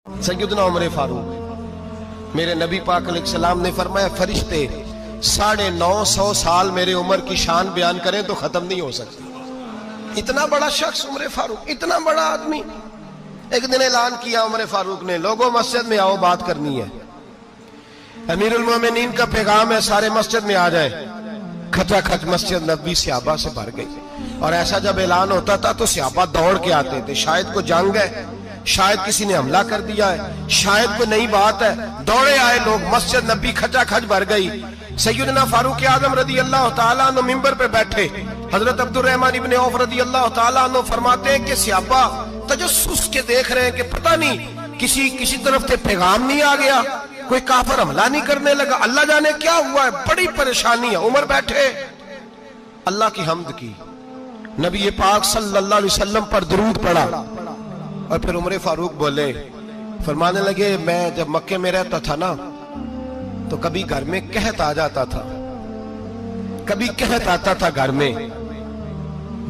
सैयदना उमर फारूक, मेरे नबी पाक अलैहिस्सलाम ने फरमाया फरिश्ते 950 साल मेरे उमर की शान बयान करें तो खत्म नहीं हो सकती। इतना बड़ा शख्स उमर फारूक, इतना बड़ा आदमी। एक दिन ऐलान किया उमर फारूक ने, लोगों मस्जिद में आओ, बात करनी है। अमीरुल मोमिनीन का पैगाम है, सारे मस्जिद में आ जाए। खचाखच मस्जिद नबी सहाबा से भर गई। और ऐसा जब ऐलान होता था तो सहाबा दौड़ के आते थे, शायद को जंग है, शायद किसी ने हमला कर दिया है, शायद कोई नई बात है। दौड़े आए लोग, मस्जिद नबी खचाखच भर गई। सैयदना फारूक आजम रदी अल्लाह तआला अन्हु मिंबर पे बैठे। हजरत अब्दुर्रहमान इब्न औफ रदी अल्लाह तआला अन्हु फरमाते हैं कि सहाबा तजस्सुस के देख रहे हैं कि पता नहीं किसी तरफ से पैगाम नहीं आ गया, कोई काफिर हमला नहीं करने लगा, अल्लाह जाने क्या हुआ है, बड़ी परेशानी है। उमर बैठे, अल्लाह की हम्द की, नबी पाक सल्लल्लाहु अलैहि वसल्लम पर दुरूद पढ़ा और फिर उमर फारूक बोले, फरमाने लगे, मैं जब मक्के में रहता था ना तो कभी घर में कहत आ जाता था, कभी कहत आता था घर में,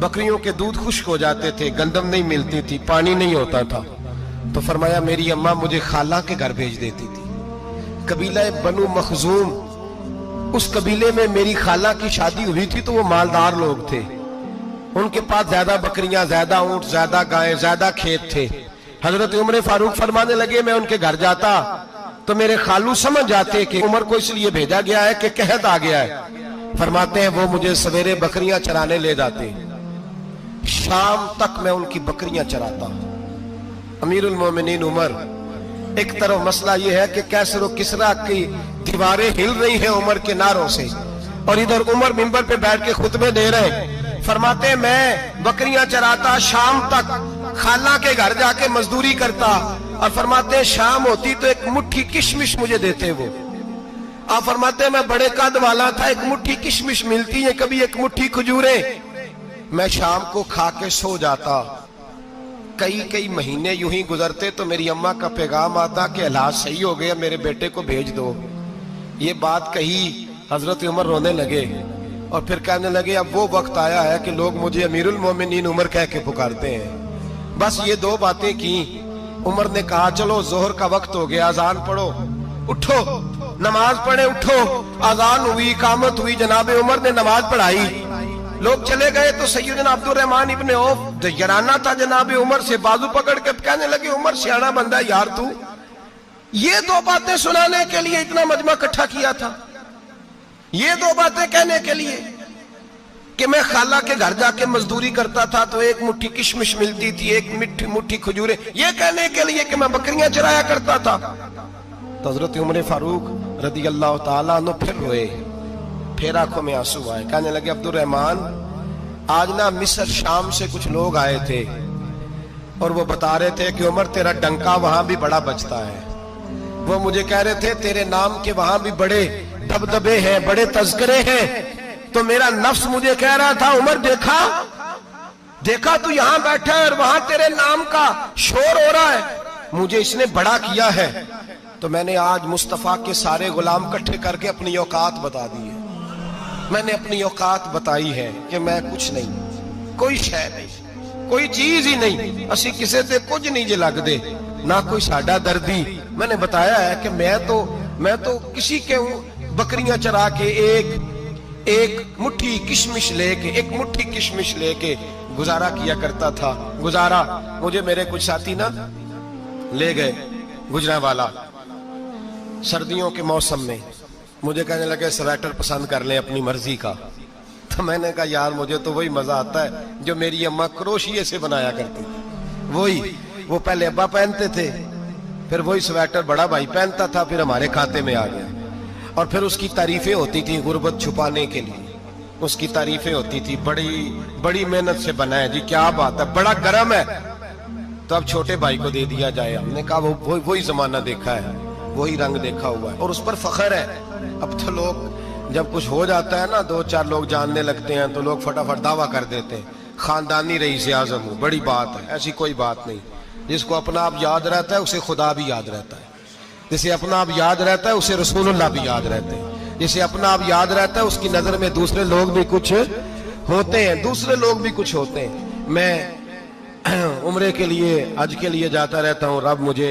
बकरियों के दूध खुश्क हो जाते थे, गंदम नहीं मिलती थी, पानी नहीं होता था। तो फरमाया मेरी अम्मा मुझे खाला के घर भेज देती थी। कबीला बनु मखजूम, उस कबीले में मेरी खाला की शादी हुई थी तो वो मालदार लोग थे, उनके पास ज्यादा बकरियां, ज्यादा ऊंट, ज्यादा गायें, ज्यादा खेत थे। हजरत उमर फारूक फरमाने लगे, मैं उनके घर जाता तो मेरे खालू समझ जाते कि उमर को इसलिए भेजा गया है कि कहत आ गया है। फरमाते हैं वो मुझे सवेरे बकरियां चराने ले जाते, शाम तक मैं उनकी बकरियां चराता। अमीरुल मोमिनीन उमर, एक तरफ मसला यह है कि कैसर और किसरा की दीवारें हिल रही हैं उमर के नारों से, और इधर उमर मिंबर पे बैठ के खुतबे दे रहे हैं। फरमाते मैं बकरियां चराता, शाम तक खाला के घर जाके मजदूरी करता, और फरमाते शाम होती तो एक मुट्ठी किशमिश मुझे देते वो। आप फरमाते मैं बड़े कद वाला था, एक मुट्ठी किशमिश मिलती है, कभी एक मुट्ठी खजूरें, मैं शाम को खा के सो जाता। कई महीने यूं ही गुजरते तो मेरी अम्मा का पैगाम आता कि हालात सही हो गया, मेरे बेटे को भेज दो। ये बात कही, हजरत उमर रोने लगे और फिर कहने लगे, अब वो वक्त आया है कि लोग मुझे अमीरुल मोमिनीन उमर कह के पुकारते हैं। बस ये दो बातें की। उमर ने कहा चलो जोहर का वक्त हो गया, अजान पढ़ो, उठो नमाज पढ़े, उठो। अजान हुई, इकामत हुई, जनाब उमर ने नमाज पढ़ाई, लोग चले गए तो सैयदना अब्दुर्रहमान इब्न औफ यराना था जनाब उमर से, बाजू पकड़ के कहने लगे, उमर सियाना बंदा यार तू, ये दो बातें सुनाने के लिए इतना मजमा इकट्ठा किया था, ये दो बातें कहने के लिए कि मैं खाला के घर जाके मजदूरी करता था तो एक मुट्ठी किशमिश मिलती थी, एक मुट्ठी खजूरें, ये कहने के लिए कि मैं बकरियां चराया करता था। तो हजरत उमर फारूक रदी अल्लाह तआला अन्हु फिर रोए, फिर आंखों में आंसू आए। कहने लगे, अब्दुर्रहमान आज ना मिस्र शाम से कुछ लोग आए थे और वो बता रहे थे कि उमर तेरा डंका वहां भी बड़ा बजता है। वो मुझे कह रहे थे तेरे नाम के वहां भी बड़े दबदबे हैं, बड़े तज़किरे हैं। तो मेरा नफ्स मुझे कह रहा था, उमर देखा तू यहां बैठा है और वहां तेरे नाम का शोर हो रहा है, मुझे इसने बड़ा किया है। तो मैंने आज मुस्तफा के सारे गुलाम इकट्ठे करके अपनी औकात बता दी है। मैंने अपनी औकात बताई है कि मैं कुछ नहीं, कोई शय नहीं, कोई चीज ही नहीं, असी किसी से कुछ नहीं जे लगदे, ना कोई साडा दर्दी। मैंने बताया है कि मैं तो किसी के बकरियां चरा के एक मुट्ठी किशमिश लेके गुजारा किया करता था। गुजारा मुझे मेरे कुछ साथी ना ले गए गुजरांवाला, सर्दियों के मौसम में मुझे कहने लगे स्वेटर पसंद कर ले अपनी मर्जी का। तो मैंने कहा यार मुझे तो वही मजा आता है जो मेरी अम्मा क्रोशिये से बनाया करती थी, वही वो पहले अब्बा पहनते थे, फिर वही स्वेटर बड़ा भाई पहनता था, फिर हमारे खाते में आ गया। और फिर उसकी तारीफें होती थी गुर्बत छुपाने के लिए, उसकी तारीफें होती थी, बड़ी मेहनत से बना है जी, क्या बात है, बड़ा गर्म है, तो अब छोटे भाई को दे दिया जाए। हमने कहा वही जमाना देखा है, वही रंग देखा हुआ है और उस पर फख्र है। अब तो लोग जब कुछ हो जाता है ना, दो चार लोग जानने लगते हैं तो लोग फटाफट दावा कर देते हैं खानदानी रईस आज़म हूं, बड़ी बात है। ऐसी कोई बात नहीं, जिसको अपना आप याद रहता है उसे खुदा भी याद रहता है, जिसे अपना आप याद रहता है उसे रसूलुल्लाह भी याद रहते हैं, जिसे अपना आप याद रहता है उसकी नजर में दूसरे लोग भी कुछ होते हैं, मैं उम्रे के लिए, हज के लिए जाता रहता हूँ, रब मुझे